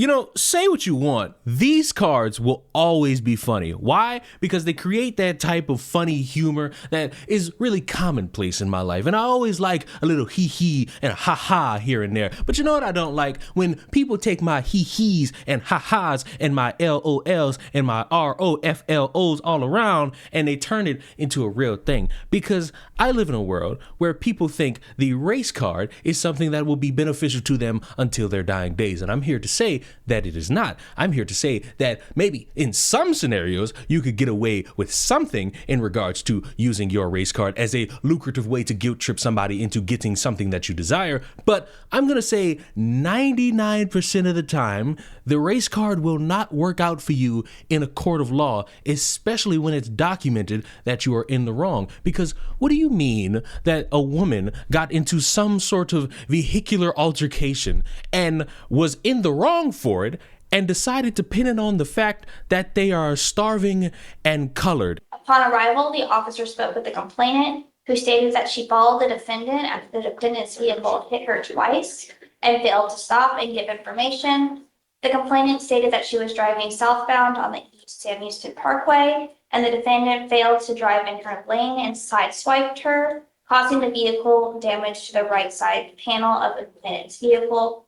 You know, say what you want. These cards will always be funny. Why? Because they create that type of funny humor that is really commonplace in my life. And I always like a little hee hee and a ha ha here and there. But you know what I don't like? When people take my hee hees and ha ha's and my LOLs and my ROFLOs all around and they turn it into a real thing. Because I live in a world where people think the race card is something that will be beneficial to them until their dying days. And I'm here to say that it is not. I'm here to say that maybe in some scenarios you could get away with something in regards to using your race card as a lucrative way to guilt trip somebody into getting something that you desire. But I'm going to say 99% of the time, the race card will not work out for you in a court of law, especially when it's documented that you are in the wrong. Because what do you mean that a woman got into some sort of vehicular altercation and was in the wrong for it and decided to pin it on the fact that they are starving and colored? Upon arrival, the officer spoke with the complainant, who stated that she followed the defendant after the defendant's vehicle hit her twice and failed to stop and give information. The complainant stated that she was driving southbound on the East Sam Houston Parkway, and the defendant failed to drive in her lane and sideswiped her, causing the vehicle damage to the right side panel of the defendant's vehicle.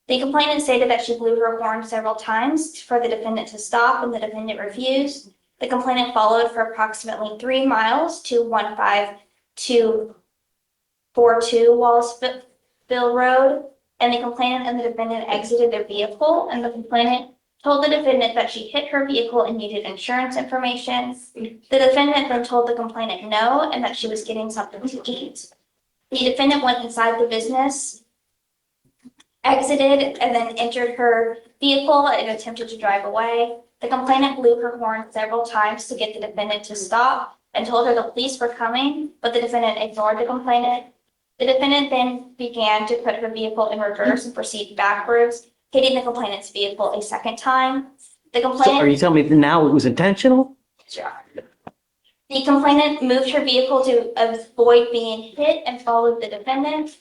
The complainant stated that she blew her horn several times for the defendant to stop, and the defendant refused. The complainant followed for approximately 3 miles to 15242 Wallsville Road, and the complainant and the defendant exited their vehicle, and the complainant told the defendant that she hit her vehicle and needed insurance information. The defendant then told the complainant no, and that she was getting something to eat. The defendant went inside the business, exited, and then entered her vehicle and attempted to drive away. The complainant blew her horn several times to get the defendant to stop and told her the police were coming, but the defendant ignored the complainant. The defendant then began to put her vehicle in reverse and proceed backwards, hitting the complainant's vehicle a second time. The So are complainant, you telling me that now it was intentional? the complainant moved her vehicle to avoid being hit and followed the defendant.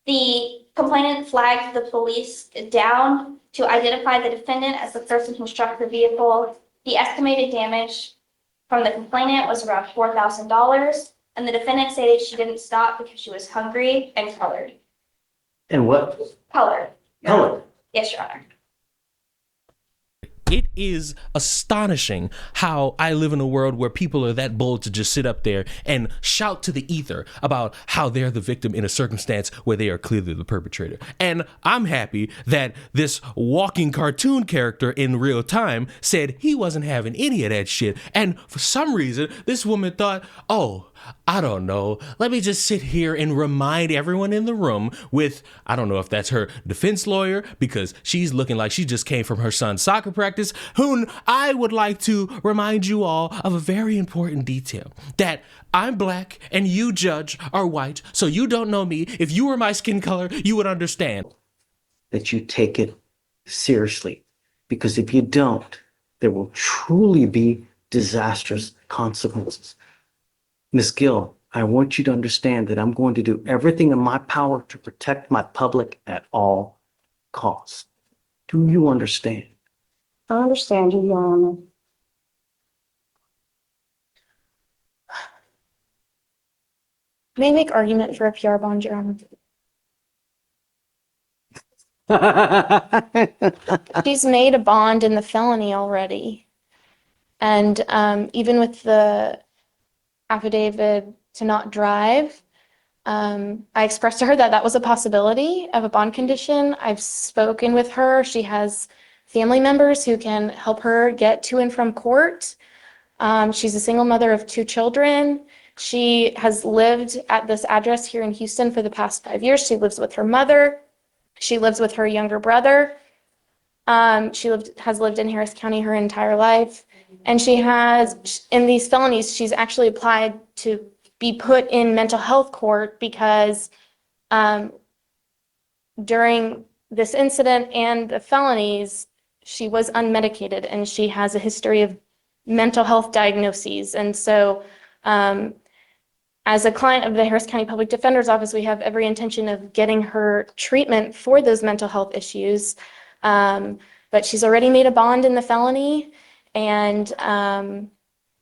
The complainant flagged the police down to identify the defendant as the person who struck the vehicle. The estimated damage from the complainant was around $4,000, and the defendant stated she didn't stop because she was hungry and colored. And what Colored. color? Yes, Your Honor. It is astonishing how I live in a world where people are that bold to just sit up there and shout to the ether about how they're the victim in a circumstance where they are clearly the perpetrator. And I'm happy that this walking cartoon character in real time said he wasn't having any of that shit. And for some reason, this woman thought, oh, I don't know, let me just sit here and remind everyone in the room with, I don't know if that's her defense lawyer, because she's looking like she just came from her son's soccer practice, whom I would like to remind you all of a very important detail, that I'm black and you, judge, are white, so you don't know me. If you were my skin color, you would understand. That you take it seriously, because if you don't, there will truly be disastrous consequences. Ms. Gill, I want you to understand that I'm going to do everything in my power to protect my public at all costs. Do you understand? I understand you, Your Honor. May I make argument for a PR bond, Your Honor? She's made a bond in the felony already. And even with the affidavit to not drive, I expressed to her that that was a possibility of a bond condition. I've spoken with her. She has family members who can help her get to and from court. She's a single mother of 2 children. She has lived at this address here in Houston for the past 5 years. She lives with her mother. She lives with her younger brother. Has lived in Harris County her entire life. And she has, in these felonies, she's actually applied to be put in mental health court because during this incident and the felonies, she was unmedicated and she has a history of mental health diagnoses. And so as a client of the Harris County Public Defender's Office, we have every intention of getting her treatment for those mental health issues. But she's already made a bond in the felony, and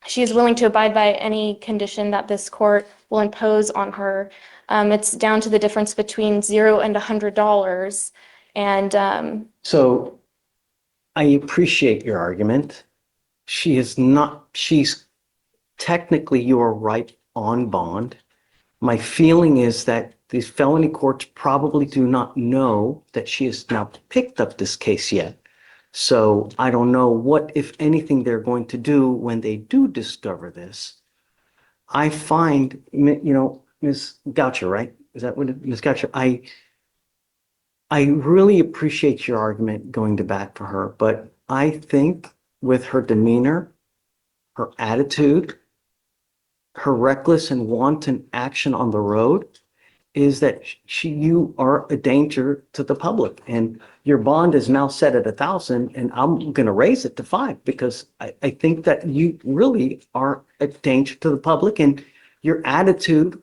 she is willing to abide by any condition that this court will impose on her. It's down to the difference between $0 and $100. And So I appreciate your argument. She's technically, you are right on bond. My feeling is that these felony courts probably do not know that she has now picked up this case yet. So I don't know what, if anything, they're going to do when they do discover this. I find, Ms. Goucher, right? Is that what, Ms. Goucher? I really appreciate your argument going to bat for her, but I think with her demeanor, her attitude, her reckless and wanton action on the road, is that you are a danger to the public, and your bond is now set at 1,000, and I'm going to raise it to 5 because I think that you really are a danger to the public, and your attitude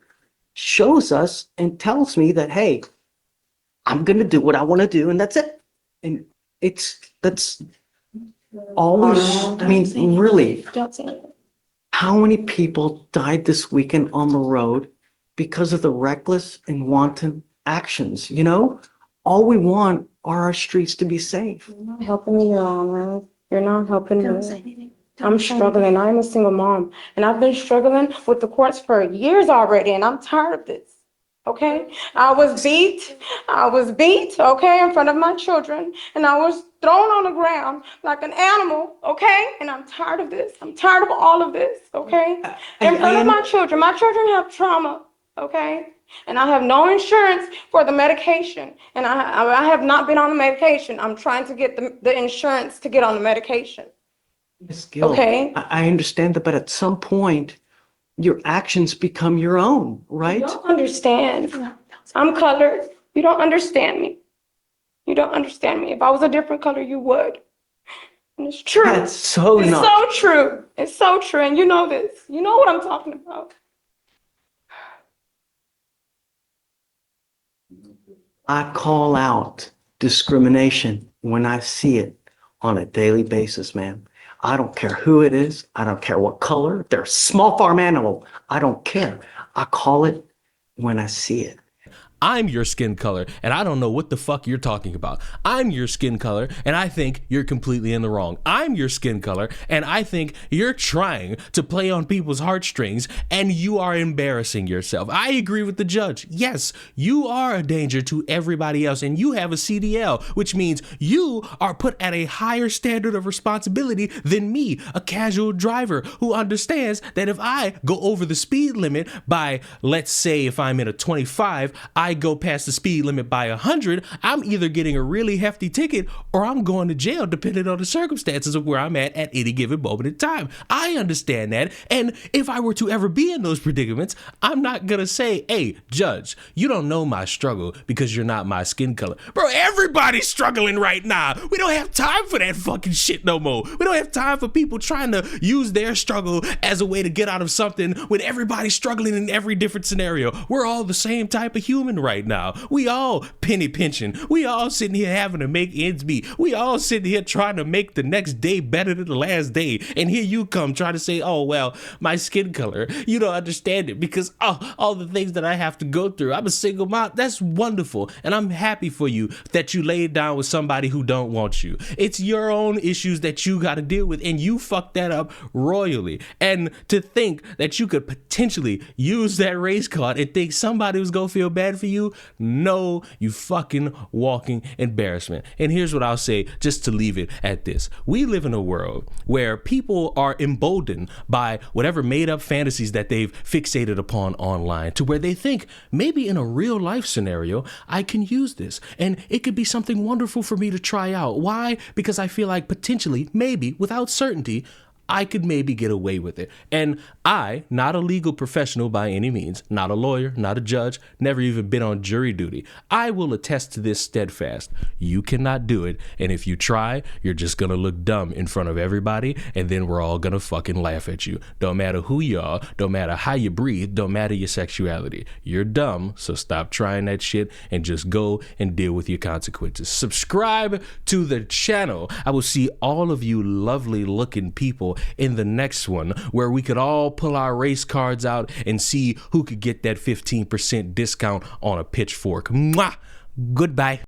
shows us and tells me that, hey, I'm going to do what I want to do, and that's it. And that's always, I mean, really, don't say anything. how many people died this weekend on the road because of the reckless and wanton actions? All we want are our streets to be safe. You're not helping me, Your Honor. You're not helping Don't say me. anything. I'm struggling. I'm a single mom, and I've been struggling with the courts for years already, and I'm tired of this. Okay? I was beat, okay, in front of my children, and I was thrown on the ground like an animal, okay? And I'm tired of this. I'm tired of all of this, okay? In front of my children have trauma, okay? And I have no insurance for the medication, and I have not been on the medication. I'm trying to get the insurance to get on the medication. Ms. Gill, Okay. I understand that, but at some point, your actions become your own, right? You don't understand. I'm colored. You don't understand me. You don't understand me. If I was a different color, you would. And it's true. That's so It's not. so true. It's so true. And you know this. You know what I'm talking about. I call out discrimination when I see it on a daily basis, ma'am. I don't care who it is. I don't care what color. If they're a small farm animal, I don't care. I call it when I see it. I'm your skin color, and I don't know what the fuck you're talking about. I'm your skin color, and I think you're completely in the wrong. I'm your skin color, and I think you're trying to play on people's heartstrings, and you are embarrassing yourself. I agree with the judge. Yes, you are a danger to everybody else, and you have a CDL, which means you are put at a higher standard of responsibility than me, a casual driver who understands that if I go over the speed limit by, let's say, if I'm in a 25, I go past the speed limit by 100, I'm either getting a really hefty ticket or I'm going to jail depending on the circumstances of where I'm at any given moment in time. I understand that. And if I were to ever be in those predicaments, I'm not going to say, hey, judge, you don't know my struggle because you're not my skin color. Bro, everybody's struggling right now. We don't have time for that fucking shit no more. We don't have time for people trying to use their struggle as a way to get out of something when everybody's struggling in every different scenario. We're all the same type of human right now. We all penny pinching. We all sitting here having to make ends meet. We all sitting here trying to make the next day better than the last day. And here you come trying to say, oh, well, my skin color, you don't understand it because all the things that I have to go through. I'm a single mom. That's wonderful. And I'm happy for you that you laid down with somebody who don't want you. It's your own issues that you got to deal with. And you fucked that up royally. And to think that you could potentially use that race card and think somebody was going to feel bad for you, no, you fucking walking embarrassment. And here's what I'll say just to leave it at this. We live in a world where people are emboldened by whatever made up fantasies that they've fixated upon online to where they think maybe in a real life scenario, I can use this and it could be something wonderful for me to try out. Why? Because I feel like potentially, maybe without certainty, I could maybe get away with it. And I, not a legal professional by any means, not a lawyer, not a judge, never even been on jury duty, I will attest to this steadfast. You cannot do it. And if you try, you're just going to look dumb in front of everybody. And then we're all going to fucking laugh at you. Don't matter who you are, don't matter how you breathe, don't matter your sexuality. You're dumb, so stop trying that shit and just go and deal with your consequences. Subscribe to the channel. I will see all of you lovely looking people in the next one, where we could all pull our race cards out and see who could get that 15% discount on a pitchfork. Mwah! Goodbye.